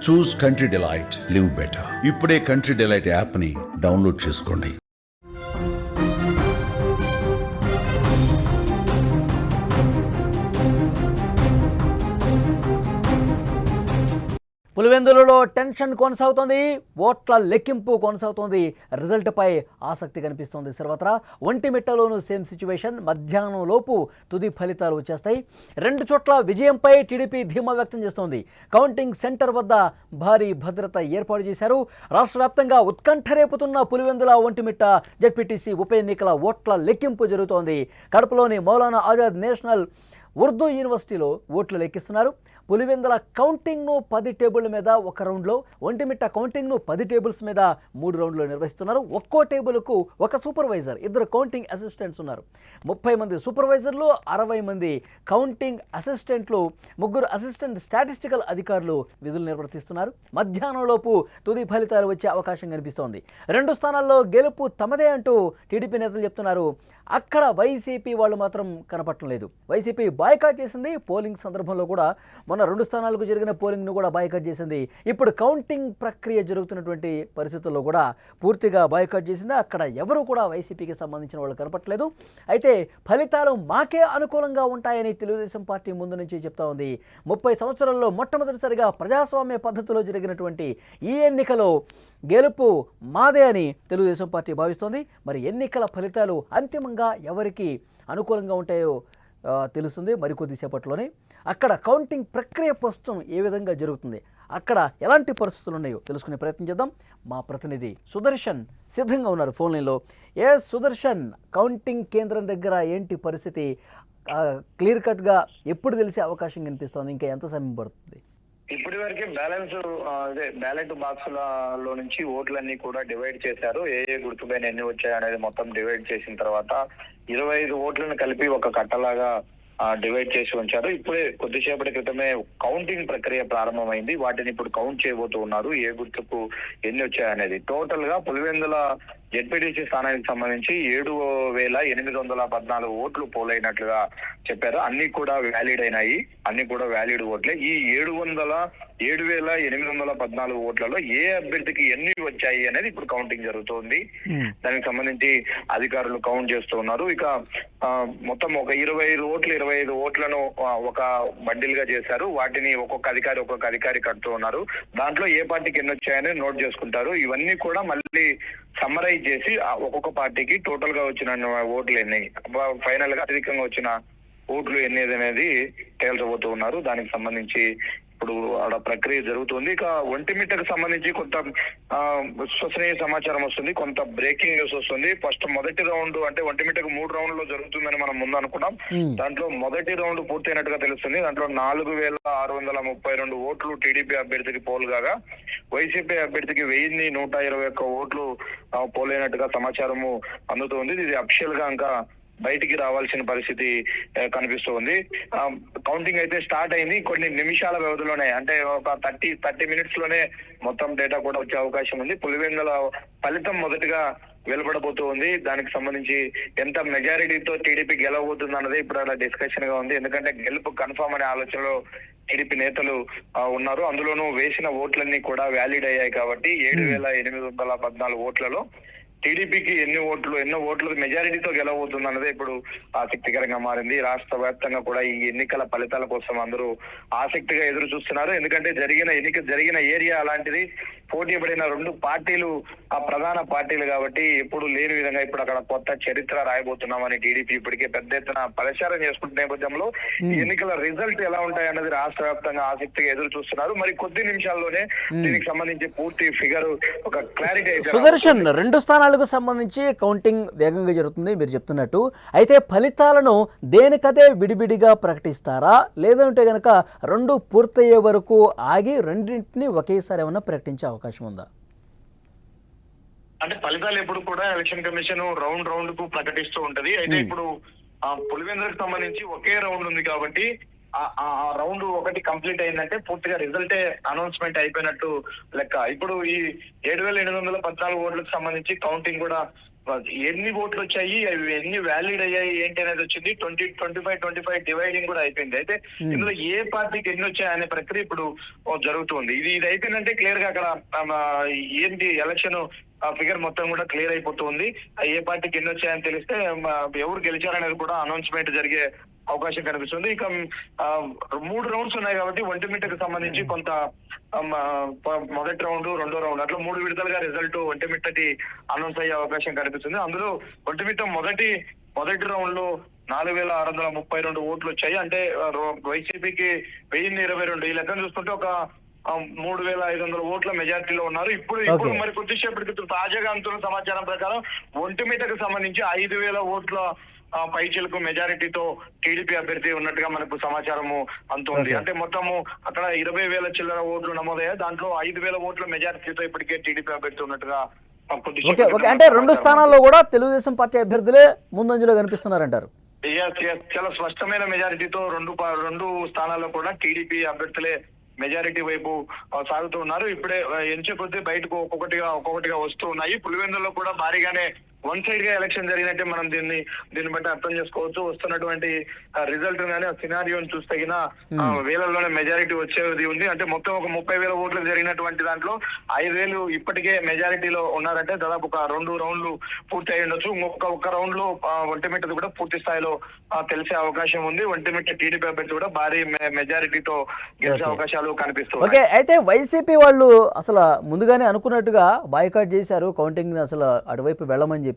చూస్ country delight, live better. ఇప్పుడే country delight app ని download చేసుకోండి. పులివెందులలో టెన్షన్ కొనసాగుతోంది, ఓట్ల లెక్కింపు కొనసాగుతోంది, రిజల్ట్పై ఆసక్తి కనిపిస్తోంది సర్వత్రా. ఒంటిమిట్టలోనూ సేమ్ సిచ్యువేషన్. మధ్యాహ్నం లోపు తుది ఫలితాలు వచ్చేస్తాయి. 2 చోట్ల విజయంపై టీడీపీ ధీమా వ్యక్తం చేస్తోంది. కౌంటింగ్ సెంటర్ వద్ద భారీ భద్రత ఏర్పాటు చేశారు. రాష్ట్ర వ్యాప్తంగా ఉత్కంఠ రేపుతున్న పులివెందుల ఒంటిమిట్ట జెడ్పీటీసీ ఉప ఎన్నికల ఓట్ల లెక్కింపు జరుగుతోంది. కడపలోని మౌలానా ఆజాద్ నేషనల్ ఉర్దూ యూనివర్సిటీలో ఓట్లు లెక్కిస్తున్నారు. పులివెందుల కౌంటింగ్ను 10 టేబుళ్ల మీద 1 రౌండ్లో, ఒంటిమిట్ట కౌంటింగ్ను 10 టేబుల్స్ మీద 3 రౌండ్లో నిర్వహిస్తున్నారు. ఒక్కో టేబుల్కు 1 సూపర్వైజర్, 2 కౌంటింగ్ అసిస్టెంట్స్ ఉన్నారు. 30 మంది సూపర్వైజర్లు, 60 మంది కౌంటింగ్ అసిస్టెంట్లు, 3 అసిస్టెంట్ స్టాటిస్టికల్ అధికారులు విధులు నిర్వర్తిస్తున్నారు. మధ్యాహ్నంలోపు తుది ఫలితాలు వచ్చే అవకాశం కనిపిస్తోంది. 2 స్థానాల్లో గెలుపు తమదే అంటూ టీడీపీ నేతలు చెప్తున్నారు. అక్కడ వైసీపీ వాళ్ళు మాత్రం కనపడటం లేదు. వైసీపీ బాయ్కాట్ చేసింది. పోలింగ్ సందర్భంలో కూడా మొన్న 2 స్థానాలకు జరిగిన పోలింగ్ను కూడా బాయ్కాట్ చేసింది. ఇప్పుడు కౌంటింగ్ ప్రక్రియ జరుగుతున్నటువంటి పరిస్థితుల్లో కూడా పూర్తిగా బాయ్కాట్ చేసింది. అక్కడ ఎవరు కూడా వైసీపీకి సంబంధించిన వాళ్ళు కనపడట్లేదు. అయితే ఫలితాలు మాకే అనుకూలంగా ఉంటాయని తెలుగుదేశం పార్టీ ముందు నుంచి చెప్తా ఉంది. 30 సంవత్సరాల్లో మొట్టమొదటిసారిగా ప్రజాస్వామ్య పద్ధతిలో జరిగినటువంటి ఈ ఎన్నికలో గెలుపు మాదే అని తెలుగుదేశం పార్టీ భావిస్తోంది. మరి ఎన్నికల ఫలితాలు అంతిమంగా ఎవరికి అనుకూలంగా ఉంటాయో తెలుస్తుంది మరికొద్దిసేపట్లోనే. అక్కడ కౌంటింగ్ ప్రక్రియ ప్రస్తుతం ఏ విధంగా జరుగుతుంది, అక్కడ ఎలాంటి పరిస్థితులు ఉన్నాయో తెలుసుకునే ప్రయత్నం చేద్దాం. మా ప్రతినిధి సుదర్శన్ సిద్ధంగా ఉన్నారు ఫోన్ లైన్లో. సుదర్శన్, కౌంటింగ్ కేంద్రం దగ్గర ఏంటి పరిస్థితి? క్లియర్ కట్గా ఎప్పుడు తెలిసే అవకాశం కనిపిస్తోంది? ఇంకా ఎంత సమయం పడుతుంది? ఇప్పటి వరకే బ్యాలెట్ బాక్సులలో నుంచి ఓట్లన్నీ కూడా డివైడ్ చేశారు. ఏ గుర్తుపైన ఎన్ని వచ్చాయి అనేది మొత్తం డివైడ్ చేసిన తర్వాత 25 ఓట్లను కలిపి ఒక కట్టలాగా డివైడ్ చేసి ఉంచారు. ఇప్పుడే కొద్దిసేపటి క్రితమే కౌంటింగ్ ప్రక్రియ ప్రారంభమైంది. వాటిని ఇప్పుడు కౌంట్ చేయబోతూ ఉన్నారు. ఏ గుర్తుకు ఎన్ని వచ్చాయనేది. టోటల్ గా పులివెందుల జెడ్పీటీసీ స్థానానికి సంబంధించి 7,814 ఓట్లు పోలైనట్లుగా చెప్పారు. అన్ని కూడా వ్యాలిడ్ అయినాయి. అన్ని కూడా వ్యాలిడ్ ఓట్లే. ఈ 7,814 ఓట్లలో ఏ అభ్యర్థికి ఎన్ని వచ్చాయి అనేది ఇప్పుడు కౌంటింగ్ జరుగుతోంది. దానికి సంబంధించి అధికారులు కౌంట్ చేస్తూ ఉన్నారు. ఇక మొత్తం ఒక 25 ఓట్లను ఒక బండిల్ గా చేశారు. వాటిని ఒక్కొక్క అధికారి కడుతూ ఉన్నారు. దాంట్లో ఏ పార్టీకి ఎన్ని వచ్చాయని నోట్ చేసుకుంటారు. ఇవన్నీ కూడా మళ్ళీ సమ్మరైజ్ చేసి ఒక్కొక్క పార్టీకి టోటల్ గా వచ్చిన ఓట్లు ఎన్ని, ఫైనల్ గా అధికంగా వచ్చిన ఓట్లు ఎన్ని అనేది తేల్చబోతూ ఉన్నారు. దానికి సంబంధించి ఇప్పుడు ఆడ ప్రక్రియ జరుగుతుంది. ఇక ఒంటిమిట్టకు సంబంధించి కొంత విశ్వసనీయ సమాచారం వస్తుంది, కొంత బ్రేకింగ్ న్యూస్ వస్తుంది. ఫస్ట్ మొదటి రౌండ్ అంటే ఒంటిమిట్టకు 3 రౌండ్లో జరుగుతుందని మనం ముందు అనుకున్నాం. దాంట్లో మొదటి రౌండ్ పూర్తయినట్టుగా తెలుస్తుంది. దాంట్లో 4,632 ఓట్లు టీడీపీ అభ్యర్థికి పోల్ కాగా వైసీపీ అభ్యర్థికి 1,121 ఓట్లు పోలైనట్టుగా సమాచారము అందుతుంది. ఇది అఫిషియల్ గా ఇంకా బయటికి రావాల్సిన పరిస్థితి కనిపిస్తుంది. కౌంటింగ్ అయితే స్టార్ట్ అయింది. కొన్ని నిమిషాల వ్యవధిలోనే, అంటే ఒక 30 మినిట్స్ లోనే మొత్తం డేటా కూడా వచ్చే అవకాశం ఉంది. పులివెందుల ఫలితం మొదటిగా వెలువడబోతూ ఉంది. దానికి సంబంధించి ఎంత మెజారిటీతో టీడీపీ గెలవబోతుంది అన్నది ఇప్పుడు అలా డిస్కషన్ గా ఉంది. ఎందుకంటే గెలుపు కన్ఫర్మ్ అనే ఆలోచనలో టీడీపీ నేతలు ఉన్నారు. అందులోనూ వేసిన ఓట్లన్నీ కూడా వ్యాలిడ్ అయ్యాయి కాబట్టి 7,814 ఓట్లలో టీడీపీకి ఎన్నో ఓట్లు మెజారిటీతో గెలవబోతుంది అన్నదే ఇప్పుడు ఆసక్తికరంగా మారింది. రాష్ట్ర వ్యాప్తంగా కూడా ఈ ఎన్నికల ఫలితాల కోసం అందరూ ఆసక్తిగా ఎదురు చూస్తున్నారు. ఎందుకంటే జరిగిన ఏరియా అలాంటిది. పోటీ పడిన 2 పార్టీలు ప్రధాన పార్టీలు కాబట్టి ఎప్పుడు లేని విధంగా ఇప్పుడు అక్కడ కొత్త చరిత్ర రాయబోతున్నామని టీడీపీ ఇప్పటికే పెద్ద ఎత్తున ప్రచారం చేసుకుంటున్న నేపథ్యంలో ఈ ఎన్నికల రిజల్ట్ ఎలా ఉంటాయన్నది రాష్ట్ర వ్యాప్తంగా ఆసక్తిగా ఎదురు చూస్తున్నారు. మరి కొద్ది నిమిషాల్లోనే దీనికి సంబంధించి పూర్తి ఫిగర్ ఒక క్లారిటీ అయితే. సుదర్శన్, 2 స్థానాలకు సంబంధించి కౌంటింగ్ వేగంగా జరుగుతుంది మీరు చెప్తున్నట్టు. అయితే ఫలితాలను దేనికదే విడివిడిగా ప్రకటిస్తారా, లేదంటే గనక 2 పూర్తయ్యే వరకు ఆగి రెండింటిని ఒకేసారి ఏమన్నా ప్రకటించే అవకాశం ఉందా? అంటే ఫలితాలు ఎప్పుడు కూడా ఎలక్షన్ కమిషన్ రౌండ్ కు ప్రకటిస్తూ ఉంటది. అయితే ఇప్పుడు పులివెందులకు సంబంధించి ఒకే రౌండ్ ఉంది కాబట్టి ఆ రౌండ్ ఒకటి కంప్లీట్ అయిందంటే పూర్తిగా రిజల్టే అనౌన్స్మెంట్ అయిపోయినట్టు లెక్క. ఇప్పుడు ఈ 7,814 ఓట్లకు సంబంధించి కౌంటింగ్ కూడా ఎన్ని ఓట్లు వచ్చాయి, అవి ఎన్ని వ్యాలిడ్ అయ్యాయి ఏంటి అనేది వచ్చింది. 25 డివైడింగ్ కూడా అయిపోయింది. అయితే ఇందులో ఏ పార్టీకి ఎన్ని వచ్చాయి అనే ప్రక్రియ ఇప్పుడు జరుగుతుంది. ఇది అయిపోయిందంటే క్లియర్ గా అక్కడ ఏంటి ఎలక్షన్ ఫిగర్ మొత్తం కూడా క్లియర్ అయిపోతుంది. ఏ పార్టీకి ఎన్ని వచ్చాయని తెలిస్తే ఎవరు గెలిచారనేది కూడా అనౌన్స్మెంట్ జరిగే అవకాశం కనిపిస్తుంది. ఇక 3 రౌండ్స్ ఉన్నాయి కాబట్టి ఒంటిమిట్టకు సంబంధించి కొంత మొదటి రౌండ్, రెండో రౌండ్ అట్లా 3 విడతలుగా రిజల్ట్ ఒంటిమిట్టకి అనౌన్స్ అయ్యే అవకాశం కనిపిస్తుంది. అందులో ఒంటిమిట్ట మొదటి రౌండ్ లో 4632 ఓట్లు వచ్చాయి. అంటే వైసీపీకి 1022. ఈ లెక్కను చూసుకుంటే ఒక 3500 ఓట్ల మెజార్టీలో ఉన్నారు. ఇప్పుడు మరి కొద్దిసేపటికి తాజాగా అందుతున్న సమాచారం ప్రకారం ఒంటిమిట్టకు సంబంధించి 5000 ఓట్ల పైచిలకు మెజారిటీతో టీడీపీ అభ్యర్థి ఉన్నట్టుగా మనకు సమాచారము అందుతుంది. అంటే మొత్తము అక్కడ 20,000 చిల్లర ఓట్లు నమోదయ్యాయి. దాంట్లో 5,000 ఓట్ల మెజారిటీతో ఇప్పటికే టీడీపీ అభ్యర్థి ఉన్నట్టుగా. అంటే 2 స్థానాల్లో కూడా తెలుగుదేశం పార్టీ అభ్యర్థులే ముందంజలో కనిపిస్తున్నారంటారు. చాలా స్పష్టమైన మెజారిటీతో రెండు స్థానాల్లో కూడా టీడీపీ అభ్యర్థులే మెజారిటీ వైపు సాగుతూ ఉన్నారు. ఇప్పుడే ఎంచే కొద్దీ బయటకు ఒక్కొక్కటిగా వస్తూ ఉన్నాయి. పులివెందుల్లో కూడా భారీగానే వన్ సైడ్ గా ఎలక్షన్ జరిగినట్టే మనం దీన్ని బట్టి అర్థం చేసుకోవచ్చు. వస్తున్నటువంటి రిజల్ట్ గానీ ఆ సినారియోని చూస్తే వేలల్లోనే మెజారిటీ వచ్చేది ఉంది. అంటే మొత్తం ఒక 30,000 ఓట్లు జరిగినటువంటి దాంట్లో 5,000 ఇప్పటికే మెజారిటీలో ఉన్నారంటే దాదాపు ఒక 2 రౌండ్లు పూర్తి అయి ఉండొచ్చు. ఒక్క రౌండ్ లో ఒంటిమిట్టది కూడా పూర్తి స్థాయిలో తెలిసే అవకాశం ఉంది. ఒంటిమిట్ట టీడీపీ అభ్యర్థి కూడా భారీ మెజారిటీతో గెలిచే అవకాశాలు కనిపిస్తున్నాయి. అయితే వైసీపీ వాళ్ళు అసలు ముందుగానే అనుకున్నట్టుగా బాయ్కాట్ చేశారు కౌంటింగ్ అసలు అటువైపు వెళ్ళమని చెప్పి.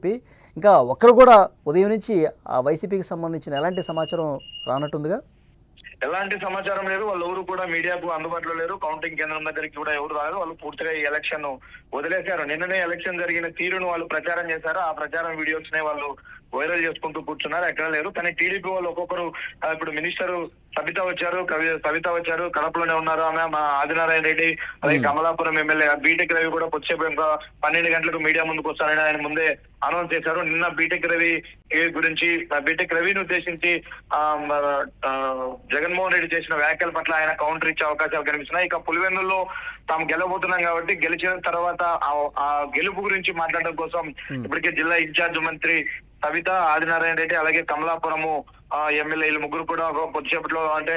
ఇంకా ఒక్కరు కూడా ఉదయం నుంచి ఆ వైసీపీకి సంబంధించిన ఎలాంటి సమాచారం రానట్టుందిగా. ఎలాంటి సమాచారం లేదు. వాళ్ళు ఎవరు కూడా మీడియాకు అందుబాటులో లేరు. కౌంటింగ్ కేంద్రం దగ్గరికి కూడా ఎవరు రాలేదు. వాళ్ళు పూర్తిగా ఈ ఎలక్షన్ వదిలేశారు. నిన్ననే ఎలక్షన్ జరిగిన తీరును వాళ్ళు ప్రచారం చేశారు. ఆ ప్రచారం వీడియోస్ నే వాళ్ళు వైరల్ చేసుకుంటూ కూర్చున్నారు. ఎక్కడ లేరు. కానీ టీడీపీ వాళ్ళు ఒక్కొక్కరు ఇప్పుడు మినిస్టర్ సబిత వచ్చారు, కడపలోనే ఉన్నారు. ఆమె మా ఆదినారాయణ రెడ్డి, అలాగే కమలాపురం ఎమ్మెల్యే బీటెక్ రవి కూడా వచ్చేపు ఇంకా 12 గంటలకు మీడియా ముందుకు వస్తారని ఆయన ముందే అనౌన్స్ చేశారు. నిన్న బీటెక్ రవిని ఉద్దేశించి జగన్మోహన్ రెడ్డి చేసిన వ్యాఖ్యల పట్ల ఆయన కౌంటర్ ఇచ్చే అవకాశాలు కనిపిస్తున్నాయి. ఇక పులివెందుల్లో తాము గెలవబోతున్నాం కాబట్టి గెలిచిన తర్వాత ఆ గెలుపు గురించి మాట్లాడడం కోసం ఇప్పటికే జిల్లా ఇన్ఛార్జ్ మంత్రి సవిత, ఆదినారాయణ రెడ్డి అలాగే కమలాపురము ఎమ్మెల్యేలు ముగ్గురు కూడా కొద్దిసేపట్లో అంటే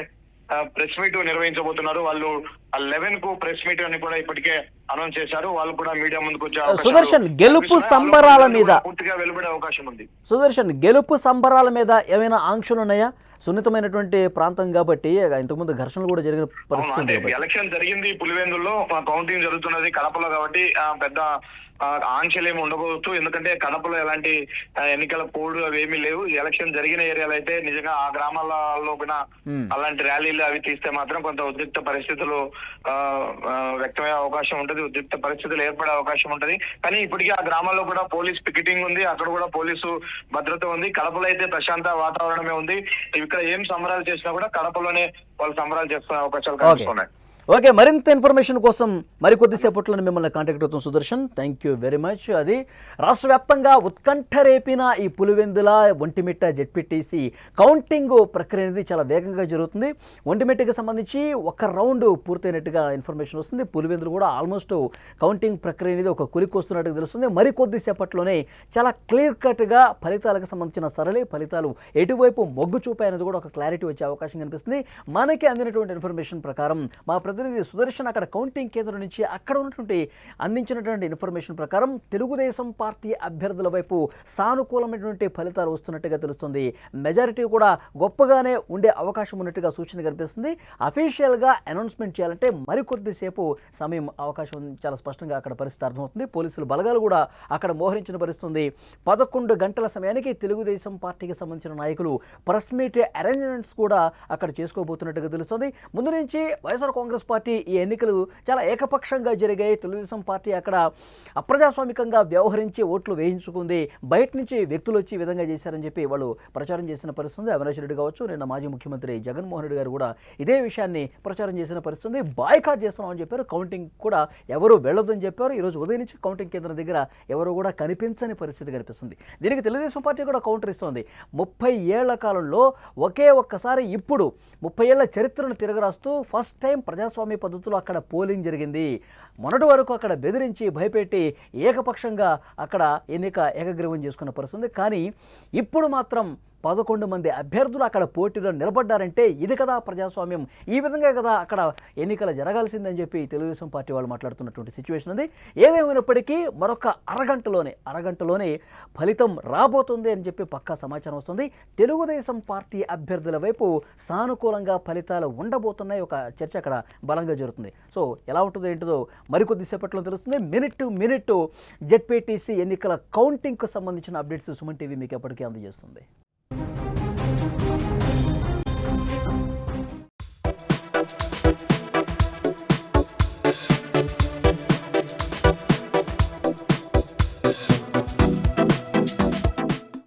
ప్రెస్ మీట్ నిర్వహించబోతున్నారు. వాళ్ళు 11 కు ప్రెస్ మీట్ అని కూడా ఇప్పటికే అనౌన్స్ చేశారు. వాళ్ళు కూడా మీడియా ముందుకు వచ్చే సుదర్శన్ గెలుపు సంబరాల మీద పూర్తిగా వెలువడే అవకాశం ఉంది. సుదర్శన్ గెలుపు సంబరాల మీద ఏమైనా ఆంక్షలు ఉన్నాయా? సున్నితమైనటువంటి ప్రాంతం కాబట్టి ఇంతకుముందు ఘర్షణలు కూడా జరిగిన పరిస్థితి. ఎలక్షన్ జరిగింది పులివెందుల్లో, కౌంటింగ్ జరుగుతున్నది కడపలో కాబట్టి పెద్ద ఆంక్షలు ఏమి ఉండబోతు. ఎందుకంటే కడపలో ఎలాంటి ఎన్నికల కోడ్ అవి ఏమీ లేవు. ఎలక్షన్ జరిగిన ఏరియాలో అయితే నిజంగా ఆ గ్రామాలలో కూడా అలాంటి ర్యాలీలు అవి తీస్తే మాత్రం కొంత ఉద్రిక్త పరిస్థితులు వ్యక్తమయ్యే అవకాశం ఉంటది. ఉద్రిక్త పరిస్థితులు ఏర్పడే అవకాశం ఉంటది. కానీ ఇప్పటికీ ఆ గ్రామాల్లో కూడా పోలీస్ పికెటింగ్ ఉంది. అక్కడ కూడా పోలీసు భద్రత ఉంది. కడపలో అయితే ప్రశాంత వాతావరణమే ఉంది. ఇక్కడ ఏం సంబరాలు చేసినా కూడా కడపలోనే వాళ్ళు సంబరాలు చేసుకునే అవకాశాలు కనిపిస్తున్నాయి. ఓకే, మరింత ఇన్ఫర్మేషన్ కోసం మరికొద్దిసేపట్లోనే మిమ్మల్ని కాంటాక్ట్ అవుతాం Sudarshan. Thank you very much. అది రాష్ట్ర వ్యాప్తంగా ఉత్కంఠ రేపిన ఈ పులివెందుల ఒంటిమిట్ట జెడ్పీటీసీ కౌంటింగ్ ప్రక్రియ అనేది చాలా వేగంగా జరుగుతుంది. ఒంటిమిట్టకి సంబంధించి ఒక రౌండ్ పూర్తయినట్టుగా ఇన్ఫర్మేషన్ వస్తుంది. పులివెందులు కూడా ఆల్మోస్ట్ కౌంటింగ్ ప్రక్రియ అనేది ఒక కులికి వస్తున్నట్టుగా తెలుస్తుంది. మరికొద్దిసేపట్లోనే చాలా క్లియర్ కట్గా ఫలితాలకు సంబంధించిన సరళి ఫలితాలు ఎటువైపు మొగ్గు చూపాయనేది కూడా ఒక క్లారిటీ వచ్చే అవకాశం కనిపిస్తుంది. మనకి అందినటువంటి ఇన్ఫర్మేషన్ ప్రకారం మా ప్రతినిధి సుదర్శన్ అక్కడ కౌంటింగ్ కేంద్రం నుంచి అక్కడ ఉన్నటువంటి అందించినటువంటి ఇన్ఫర్మేషన్ ప్రకారం తెలుగుదేశం పార్టీ అభ్యర్థుల వైపు సానుకూలమైనటువంటి ఫలితాలు వస్తున్నట్టుగా తెలుస్తుంది. మెజారిటీ కూడా గొప్పగానే ఉండే అవకాశం ఉన్నట్టుగా సూచన కనిపిస్తుంది. అఫీషియల్గా అనౌన్స్మెంట్ చేయాలంటే మరికొద్దిసేపు సమయం అవకాశం చాలా స్పష్టంగా అక్కడ పరిస్థితి అర్థమవుతుంది. పోలీసులు బలగాలు కూడా అక్కడ మోహరించిన పరిస్థితుంది. 11 గంటల సమయానికి తెలుగుదేశం పార్టీకి సంబంధించిన నాయకులు ప్రెస్ మీట్ అరేంజ్మెంట్స్ కూడా అక్కడ చేసుకోబోతున్నట్టుగా తెలుస్తుంది. ముందు నుంచి వైఎస్ఆర్ కాంగ్రెస్ పార్టీ ఈ ఎన్నికలు చాలా ఏకపక్షంగా జరిగాయి. తెలుగుదేశం పార్టీ అక్కడ అప్రజాస్వామికంగా వ్యవహరించి ఓట్లు వేయించుకుంది. బయట నుంచి వ్యక్తులు వచ్చి విధంగా చేశారని చెప్పి వాళ్ళు ప్రచారం చేసిన పరిస్థితి. అవినాష్ రెడ్డి కావచ్చు, నిన్న మాజీ ముఖ్యమంత్రి జగన్మోహన్ రెడ్డి గారు కూడా ఇదే విషయాన్ని ప్రచారం చేసిన పరిస్థితి. బాయ్కాట్ చేస్తున్నామని చెప్పారు. కౌంటింగ్ కూడా ఎవరు వెళ్ళొద్దని చెప్పారు. ఈరోజు ఉదయం నుంచి కౌంటింగ్ కేంద్రం దగ్గర ఎవరు కూడా కనిపించని పరిస్థితి కనిపిస్తుంది. దీనికి తెలుగుదేశం పార్టీ కూడా కౌంటర్ ఇస్తోంది. 30 ఏళ్ల కాలంలో ఒక్కసారి ఇప్పుడు 30 ఏళ్ల చరిత్రను తిరగరాస్తూ ఫస్ట్ టైం ప్రజాస్వామ్య ప్రజాస్వామ్య పద్ధతిలో అక్కడ పోలింగ్ జరిగింది. మొన్నటి వరకు అక్కడ బెదిరించి భయపెట్టి ఏకపక్షంగా అక్కడ ఎన్నిక ఏకగ్రీవం చేసుకున్న పరిస్థితి ఉంది. కానీ ఇప్పుడు మాత్రం 11 మంది అభ్యర్థులు అక్కడ పోటీలో నిలబడ్డారంటే ఇది కదా ప్రజాస్వామ్యం, ఈ విధంగా కదా అక్కడ ఎన్నికలు జరగాల్సిందని చెప్పి తెలుగుదేశం పార్టీ వాళ్ళు మాట్లాడుతున్నటువంటి సిచ్యువేషన్ ఉంది. ఏదేమైనప్పటికీ మరొక అరగంటలోనే ఫలితం రాబోతుంది అని చెప్పి పక్కా సమాచారం వస్తుంది. తెలుగుదేశం పార్టీ అభ్యర్థుల వైపు సానుకూలంగా ఫలితాలు ఉండబోతున్నాయి. ఒక చర్చ అక్కడ బలంగా జరుగుతుంది. సో ఎలా ఉంటుందో ఏంటిదో మరికొద్ది సేపట్లో తెలుస్తుంది. మినిట్ టు మినిట్ జెడ్పీటీసీ ఎన్నికల కౌంటింగ్కు సంబంధించిన అప్డేట్స్ సుమన్ టీవీ మీకు ఎప్పటికీ అందజేస్తుంది.